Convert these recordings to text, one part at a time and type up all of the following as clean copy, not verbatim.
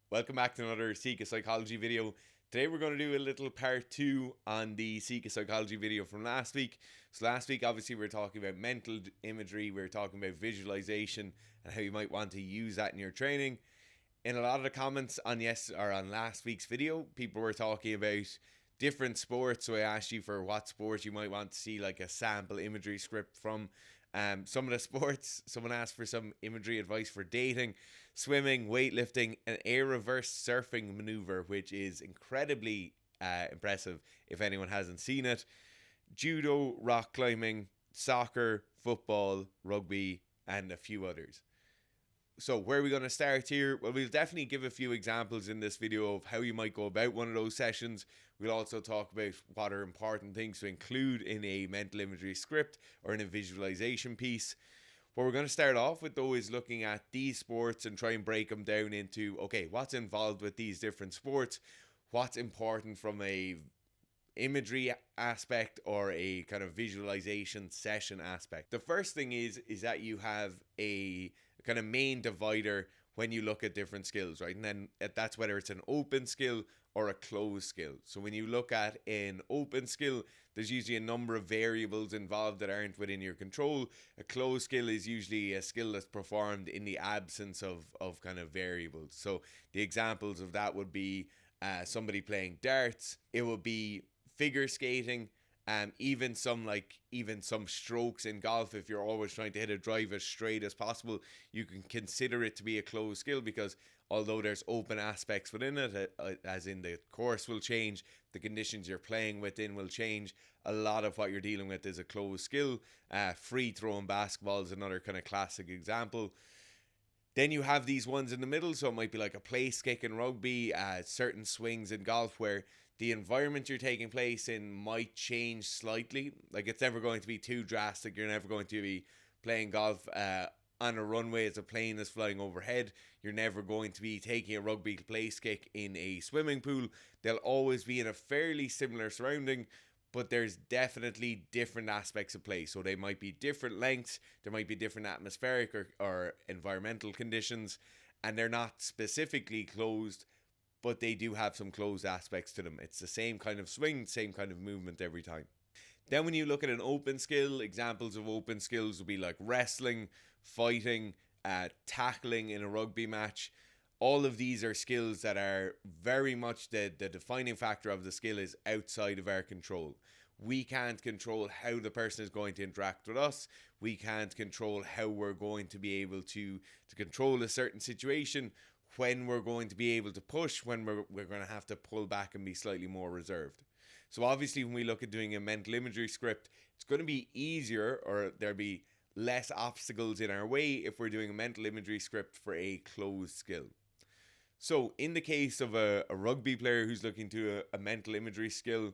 Welcome back to another Sika Psychology video. Today we're going to do a little part 2 on the Sika Psychology video from last week. So last week obviously we were talking about mental imagery, we were talking about visualization and how you might want to use that in your training. In a lot of the comments on last week's video, people were talking about different sports. So I asked you for what sports you might want to see like a sample imagery script from. Some of the sports, someone asked for some imagery advice for dating, swimming, weightlifting, an air reverse surfing maneuver, which is incredibly impressive if anyone hasn't seen it, judo, rock climbing, soccer, football, rugby, and a few others. So where are we going to start here? Well, we'll definitely give a few examples in this video of how you might go about one of those sessions. We'll also talk about what are important things to include in a mental imagery script or in a visualization piece. What we're going to start off with though is looking at these sports and try and break them down into, okay, what's involved with these different sports? What's important from a imagery aspect or a kind of visualization session aspect. The first thing is that you have a kind of main divider when you look at different skills, right? And then that's whether it's an open skill or a closed skill. So when you look at an open skill, there's usually a number of variables involved that aren't within your control. A closed skill is usually a skill that's performed in the absence of kind of variables. So the examples of that would be somebody playing darts. It would be figure skating, even some strokes in golf. If you're always trying to hit a drive as straight as possible, you can consider it to be a closed skill, because although there's open aspects within it, as in the course will change, the conditions you're playing within will change, a lot of what you're dealing with is a closed skill. Free throwing basketball is another kind of classic example. Then you have these ones in the middle, so it might be like a place kick in rugby, certain swings in golf where the environment you're taking place in might change slightly. Like, it's never going to be too drastic. You're never going to be playing golf on a runway as a plane is flying overhead. You're never going to be taking a rugby place kick in a swimming pool. They'll always be in a fairly similar surrounding, but there's definitely different aspects of play. So they might be different lengths, there might be different atmospheric or environmental conditions, and they're not specifically closed, but they do have some closed aspects to them. It's the same kind of swing, same kind of movement every time. Then when you look at an open skill, examples of open skills would be like wrestling, fighting, tackling in a rugby match. All of these are skills that are very much the defining factor of the skill is outside of our control. We can't control how the person is going to interact with us. We can't control how we're going to be able to control a certain situation, when we're going to be able to push, when we're going to have to pull back and be slightly more reserved. So obviously when we look at doing a mental imagery script, it's going to be easier, or there'll be less obstacles in our way if we're doing a mental imagery script for a closed skill. So in the case of a rugby player who's looking to a mental imagery skill,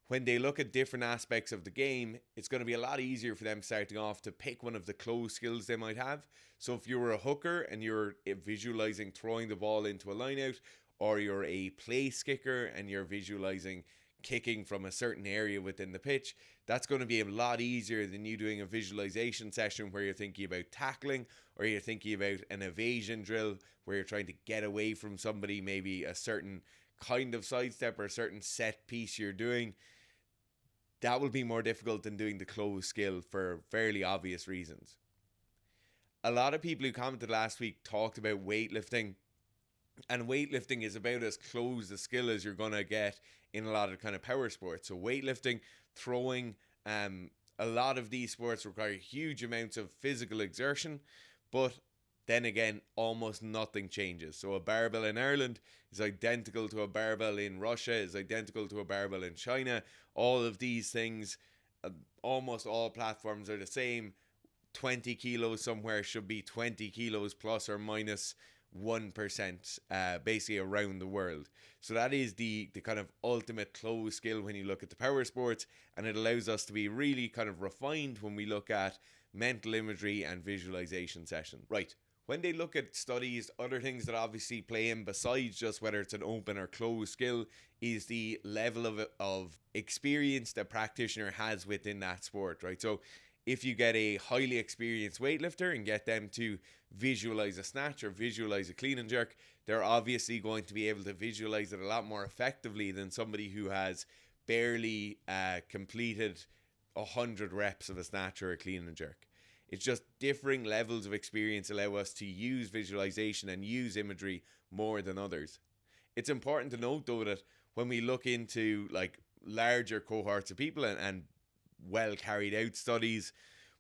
when they look at different aspects of the game, it's going to be a lot easier for them starting off to pick one of the closed skills they might have. So if you were a hooker and you're visualizing throwing the ball into a line out, or you're a place kicker and you're visualizing kicking from a certain area within the pitch, that's going to be a lot easier than you doing a visualization session where you're thinking about tackling, or you're thinking about an evasion drill where you're trying to get away from somebody, maybe a certain kind of sidestep or a certain set piece you're doing. That will be more difficult than doing the closed skill for fairly obvious reasons. A lot of people who commented last week talked about weightlifting, and weightlifting is about as closed a skill as you're going to get in a lot of kind of power sports. So weightlifting, throwing, a lot of these sports require huge amounts of physical exertion, but then again, almost nothing changes. So a barbell in Ireland is identical to a barbell in Russia, is identical to a barbell in China. All of these things, almost all platforms are the same. 20 kilos somewhere should be 20 kilos plus or minus 1%, basically around the world. So that is the kind of ultimate closed skill when you look at the power sports, and it allows us to be really kind of refined when we look at mental imagery and visualization sessions. Right. When they look at studies, other things that obviously play in besides just whether it's an open or closed skill is the level of experience the practitioner has within that sport, right? So if you get a highly experienced weightlifter and get them to visualize a snatch or visualize a clean and jerk, they're obviously going to be able to visualize it a lot more effectively than somebody who has barely completed 100 reps of a snatch or a clean and jerk. It's just differing levels of experience allow us to use visualization and use imagery more than others. It's important to note though that when we look into like larger cohorts of people and well carried out studies,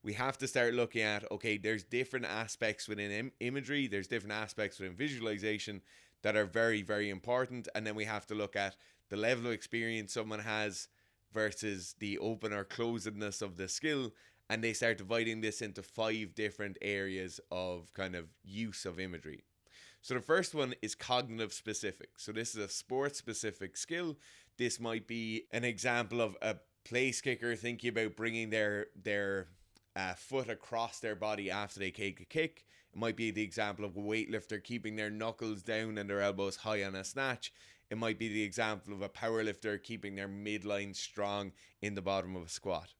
we have to start looking at, okay, there's different aspects within imagery, there's different aspects within visualization that are very, very important. And then we have to look at the level of experience someone has versus the open or closedness of the skill. And they start dividing this into 5 different areas of kind of use of imagery. So the first one is cognitive specific. So this is a sport specific skill. This might be an example of a place kicker thinking about bringing their foot across their body after they take a kick. It might be the example of a weightlifter keeping their knuckles down and their elbows high on a snatch. It might be the example of a powerlifter keeping their midline strong in the bottom of a squat.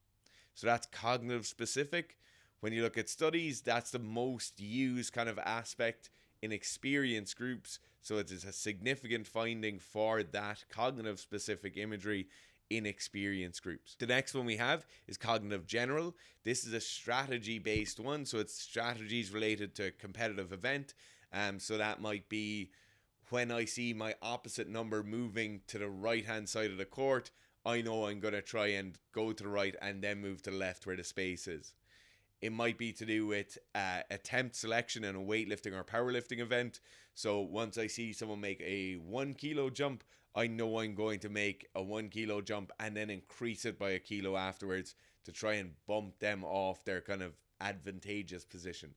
So that's cognitive specific. When you look at studies, that's the most used kind of aspect in experience groups. So it is a significant finding for that cognitive specific imagery in experience groups. The next one we have is cognitive general. This is a strategy based one. So it's strategies related to competitive event. So that might be when I see my opposite number moving to the right hand side of the court, I know I'm going to try and go to the right and then move to the left where the space is. It might be to do with attempt selection in a weightlifting or powerlifting event. So once I see someone make a 1 kilo jump, I know I'm going to make a 1 kilo jump and then increase it by a kilo afterwards to try and bump them off their kind of advantageous position.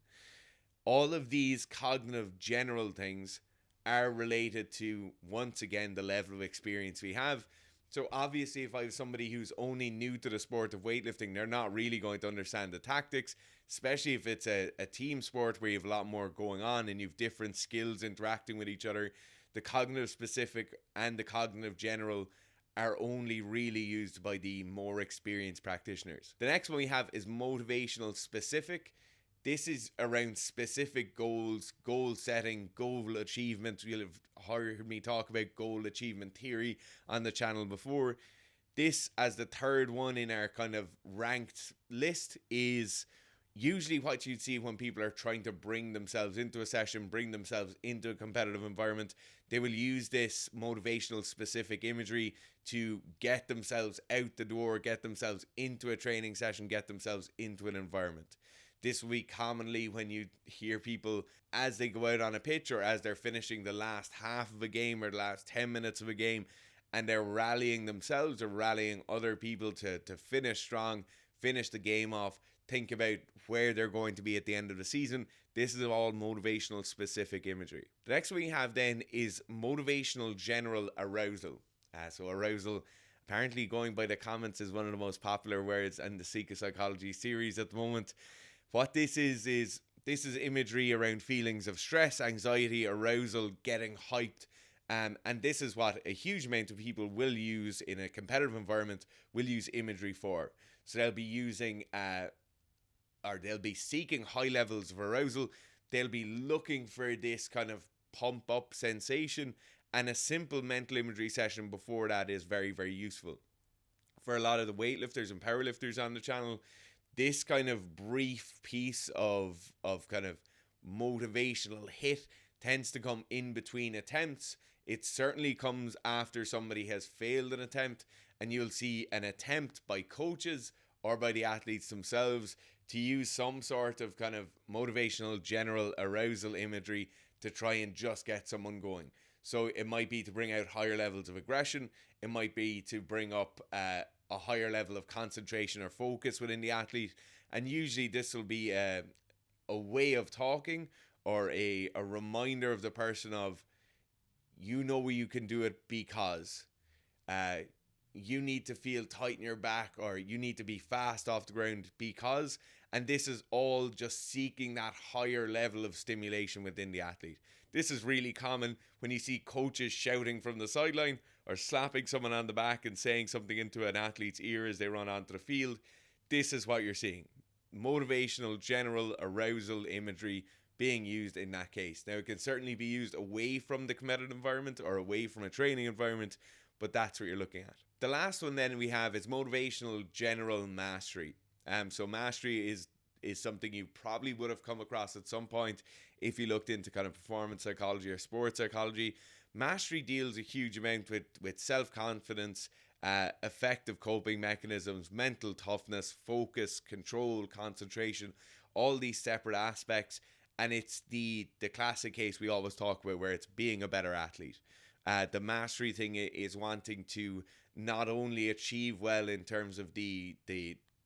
All of these cognitive general things are related to, once again, the level of experience we have. So obviously, if I have somebody who's only new to the sport of weightlifting, they're not really going to understand the tactics, especially if it's a team sport where you have a lot more going on and you have different skills interacting with each other. The cognitive specific and the cognitive general are only really used by the more experienced practitioners. The next one we have is motivational specific. This is around specific goals, goal setting, goal achievement. You'll have heard me talk about goal achievement theory on the channel before. This, as the third one in our kind of ranked list, is usually what you'd see when people are trying to bring themselves into a session, bring themselves into a competitive environment. They will use this motivational specific imagery to get themselves out the door, get themselves into a training session, get themselves into an environment. This will be commonly when you hear people as they go out on a pitch or as they're finishing the last half of a game or the last 10 minutes of a game, and they're rallying themselves or rallying other people to finish strong, finish the game off, think about where they're going to be at the end of the season. This is all motivational specific imagery. The next one we have then is motivational general arousal. So arousal, apparently going by the comments, is one of the most popular words in the Sika psychology series at the moment. What this is imagery around feelings of stress, anxiety, arousal, getting hyped. And this is what a huge amount of people will use in a competitive environment, will use imagery for. So they'll be using, or they'll be seeking high levels of arousal. They'll be looking for this kind of pump up sensation. And a simple mental imagery session before that is very, very useful. For a lot of the weightlifters and powerlifters on the channel, this kind of brief piece of kind of motivational hit tends to come in between attempts. It certainly comes after somebody has failed an attempt, and you'll see an attempt by coaches or by the athletes themselves to use some sort of kind of motivational general arousal imagery to try and just get someone going. So it might be to bring out higher levels of aggression. It might be to bring up a higher level of concentration or focus within the athlete. And usually this will be a way of talking or a reminder of the person of, you know you can do it because you need to feel tight in your back, or you need to be fast off the ground because. And this is all just seeking that higher level of stimulation within the athlete. This is really common when you see coaches shouting from the sideline or slapping someone on the back and saying something into an athlete's ear as they run onto the field. This is what you're seeing. motivational general arousal imagery being used in that case. Now, it can certainly be used away from the competitive environment or away from a training environment, but that's what you're looking at. The last one then we have is motivational general mastery. So mastery is something you probably would have come across at some point if you looked into kind of performance psychology or sports psychology. Mastery deals a huge amount with self-confidence, effective coping mechanisms, mental toughness, focus, control, concentration, all these separate aspects. And it's the classic case we always talk about, where it's being a better athlete. The mastery thing is wanting to not only achieve well in terms of the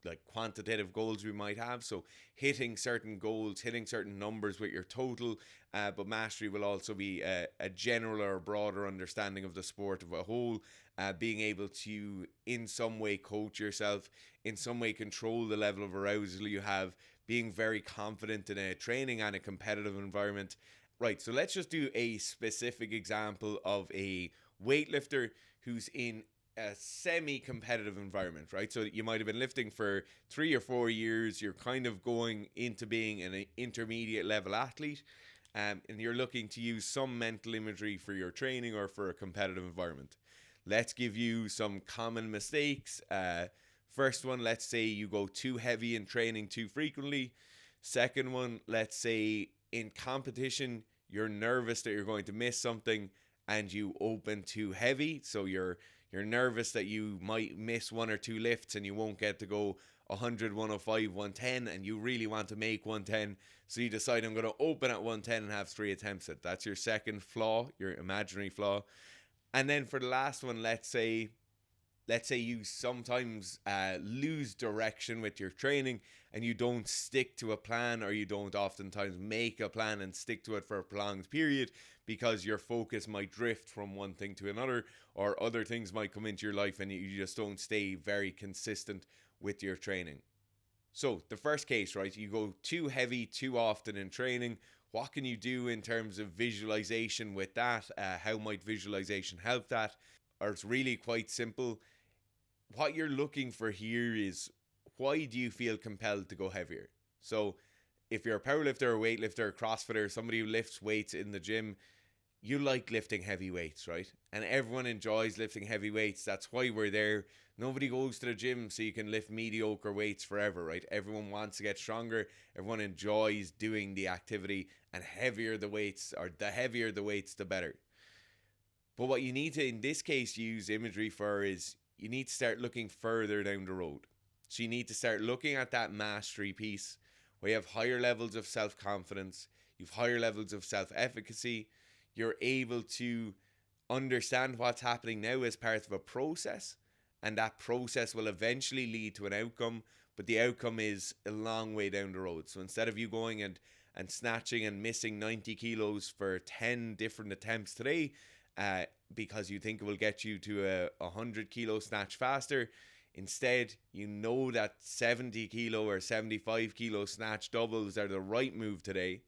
like quantitative goals we might have, so hitting certain goals, hitting certain numbers with your total, but mastery will also be a general or broader understanding of the sport of a whole, being able to in some way coach yourself, in some way control the level of arousal you have, being very confident in a training and a competitive environment. Right, so let's just do a specific example of a weightlifter who's in a semi-competitive environment, right? So you might have been lifting for 3 or 4 years, you're kind of going into being an intermediate level athlete, and you're looking to use some mental imagery for your training or for a competitive environment. Let's give you some common mistakes. First one, let's say you go too heavy in training too frequently. Second one, let's say in competition, you're nervous that you're going to miss something and you open too heavy. So you're nervous that you might miss 1 or 2 lifts and you won't get to go 100, 105, 110, and you really want to make 110. So you decide, I'm going to open at 110 and have 3 attempts at it. That's your second flaw, your imaginary flaw. And then for the last one, let's say you sometimes lose direction with your training and you don't stick to a plan, or you don't oftentimes make a plan and stick to it for a prolonged period because your focus might drift from one thing to another, or other things might come into your life and you just don't stay very consistent with your training. So the first case, right, you go too heavy too often in training. What can you do in terms of visualization with that? How might visualization help that? Or it's really quite simple. What you're looking for here is, why do you feel compelled to go heavier? So if you're a powerlifter or weightlifter, crossfitter, somebody who lifts weights in the gym, you like lifting heavy weights, right? And everyone enjoys lifting heavy weights. That's why we're there. Nobody goes to the gym so you can lift mediocre weights forever, right? Everyone wants to get stronger. Everyone enjoys doing the activity, and heavier the weights, or the heavier the weights, the better. But what you need to, in this case, use imagery for is, you need to start looking further down the road. So you need to start looking at that mastery piece where you have higher levels of self-confidence, you have higher levels of self-efficacy, you're able to understand what's happening now as part of a process, and that process will eventually lead to an outcome, but the outcome is a long way down the road. So instead of you going and snatching and missing 90 kilos for 10 different attempts today, because you think it will get you to a 100 kilo snatch faster, instead you know that 70 kilo or 75 kilo snatch doubles are the right move today,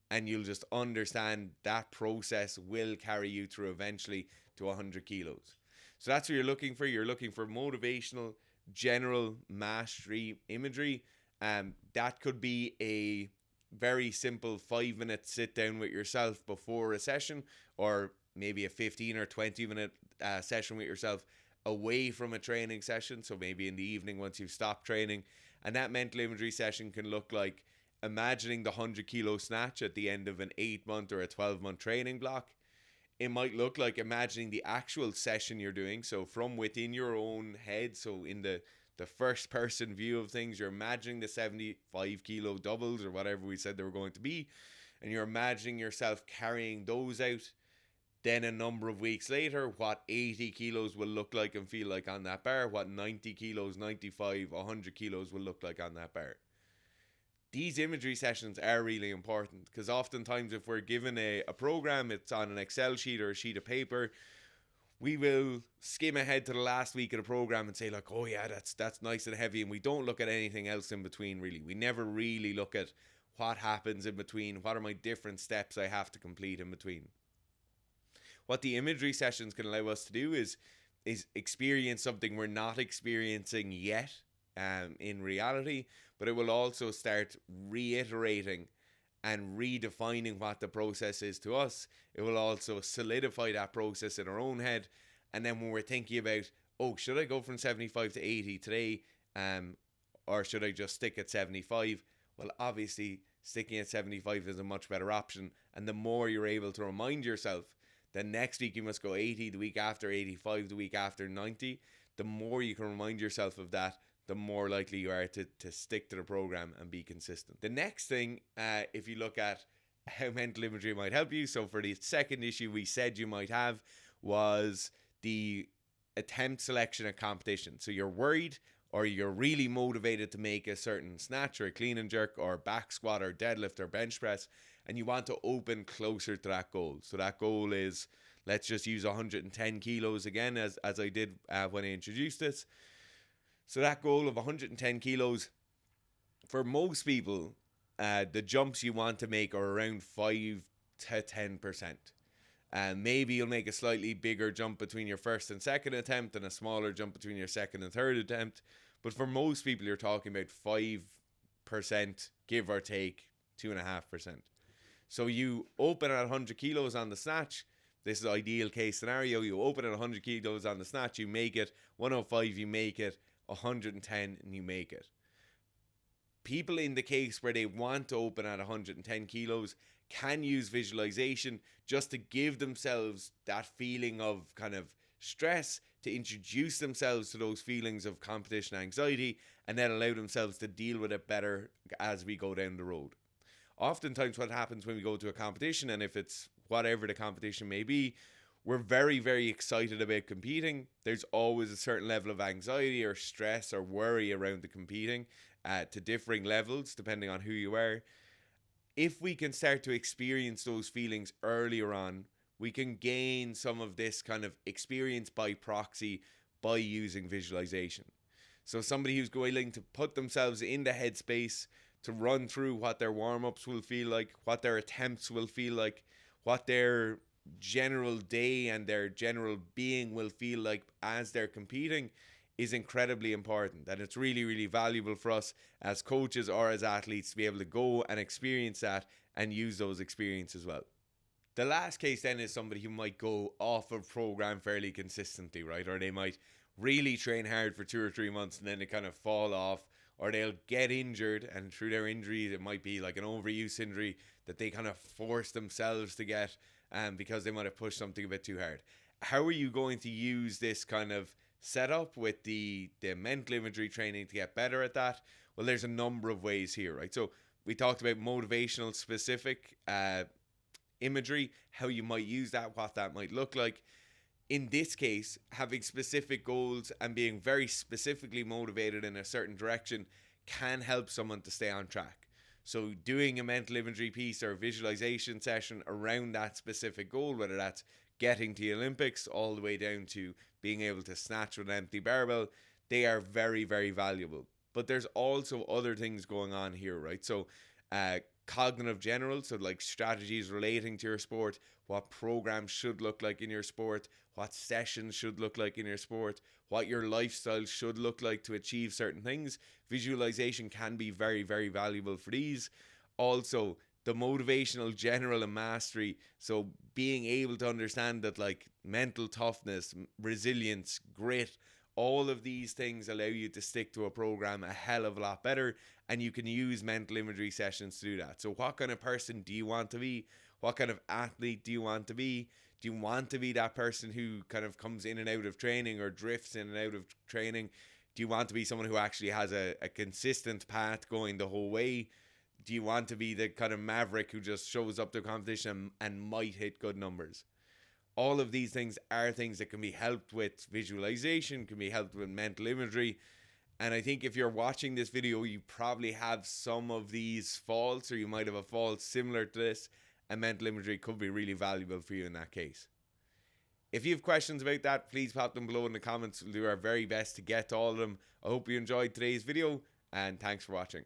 and you'll just understand that process will carry you through eventually to 100 kilos. So that's what you're looking for. You're looking for motivational general mastery imagery. That could be a very simple 5-minute sit down with yourself before a session, or maybe a 15 or 20 minute session with yourself away from a training session. So maybe in the evening once you've stopped training, and that mental imagery session can look like imagining the 100 kilo snatch at the end of an 8-month or a 12-month training block. It might look like imagining the actual session you're doing, so from within your own head. So in the first person view of things, you're imagining the 75 kilo doubles or whatever we said they were going to be, and you're imagining yourself carrying those out. Then a number of weeks later, what 80 kilos will look like and feel like on that bar, what 90 kilos, 95, 100 kilos will look like on that bar. These imagery sessions are really important, because oftentimes if we're given a program, it's on an Excel sheet or a sheet of paper, we will skim ahead to the last week of the program and say like, oh yeah, that's nice and heavy, and we don't look at anything else in between really. We never really look at what happens in between, what are my different steps I have to complete in between. What the imagery sessions can allow us to do is experience something we're not experiencing yet, in reality, but it will also start reiterating and redefining what the process is to us. It will also solidify that process in our own head. And then when we're thinking about, oh, should I go from 75 to 80 today? Or should I just stick at 75? Well, obviously, sticking at 75 is a much better option. And the more you're able to remind yourself that next week you must go 80, the week after 85, the week after 90, the more you can remind yourself of that, the more likely you are to stick to the program and be consistent. The next thing, if you look at how mental imagery might help you, so for the second issue we said you might have was the attempt selection at competition. So you're worried or you're really motivated to make a certain snatch or a clean and jerk or back squat or deadlift or bench press, and you want to open closer to that goal. So that goal is, let's just use 110 kilos again as I did when I introduced this. So that goal of 110 kilos, for most people, the jumps you want to make are around 5 to 10%. Maybe you'll make a slightly bigger jump between your first and second attempt and a smaller jump between your second and third attempt. But for most people, you're talking about 5%, give or take 2.5%. So you open at 100 kilos on the snatch. This is ideal case scenario. You open at 100 kilos on the snatch, you make it. 105, you make it. 110, and you make it. People in the case where they want to open at 110 kilos can use visualization just to give themselves that feeling of kind of stress, to introduce themselves to those feelings of competition anxiety, and then allow themselves to deal with it better as we go down the road. Oftentimes what happens when we go to a competition, and if it's whatever the competition may be, we're very, very excited about competing. There's always a certain level of anxiety or stress or worry around the competing to differing levels depending on who you are. If we can start to experience those feelings earlier on, we can gain some of this kind of experience by proxy by using visualization. So somebody who's willing to put themselves in the headspace to run through what their warm-ups will feel like, what their attempts will feel like, what their general day and their general being will feel like as they're competing is incredibly important. And it's really, really valuable for us as coaches or as athletes to be able to go and experience that and use those experiences well. The last case then is somebody who might go off a program fairly consistently, right? Or they might really train hard for 2 or 3 months and then they kind of fall off, or they'll get injured, and through their injuries it might be like an overuse injury that they kind of force themselves to get because they might have pushed something a bit too hard. How are you going to use this kind of setup with the mental imagery training to get better at that? Well, there's a number of ways here, right? So we talked about motivational specific imagery, how you might use that, what that might look like. In this case, having specific goals and being very specifically motivated in a certain direction can help someone to stay on track. So doing a mental imagery piece or a visualization session around that specific goal, whether that's getting to the Olympics all the way down to being able to snatch with an empty barbell, they are very, very valuable. But there's also other things going on here, right? So cognitive general, so like strategies relating to your sport, what programs should look like in your sport, what sessions should look like in your sport, what your lifestyle should look like to achieve certain things. Visualization can be very, very valuable for these. Also, the motivational general and mastery, so being able to understand that like mental toughness, resilience, grit, all of these things allow you to stick to a program a hell of a lot better, and you can use mental imagery sessions to do that. So what kind of person do you want to be? What kind of athlete do you want to be? Do you want to be that person who kind of comes in and out of training or drifts in and out of training? Do you want to be someone who actually has a consistent path going the whole way? Do you want to be the kind of maverick who just shows up to a competition and might hit good numbers? All of these things are things that can be helped with visualization, can be helped with mental imagery. And I think if you're watching this video, you probably have some of these faults, or you might have a fault similar to this, and mental imagery could be really valuable for you in that case. If you have questions about that, please pop them below in the comments. We'll do our very best to get to all of them. I hope you enjoyed today's video, and thanks for watching.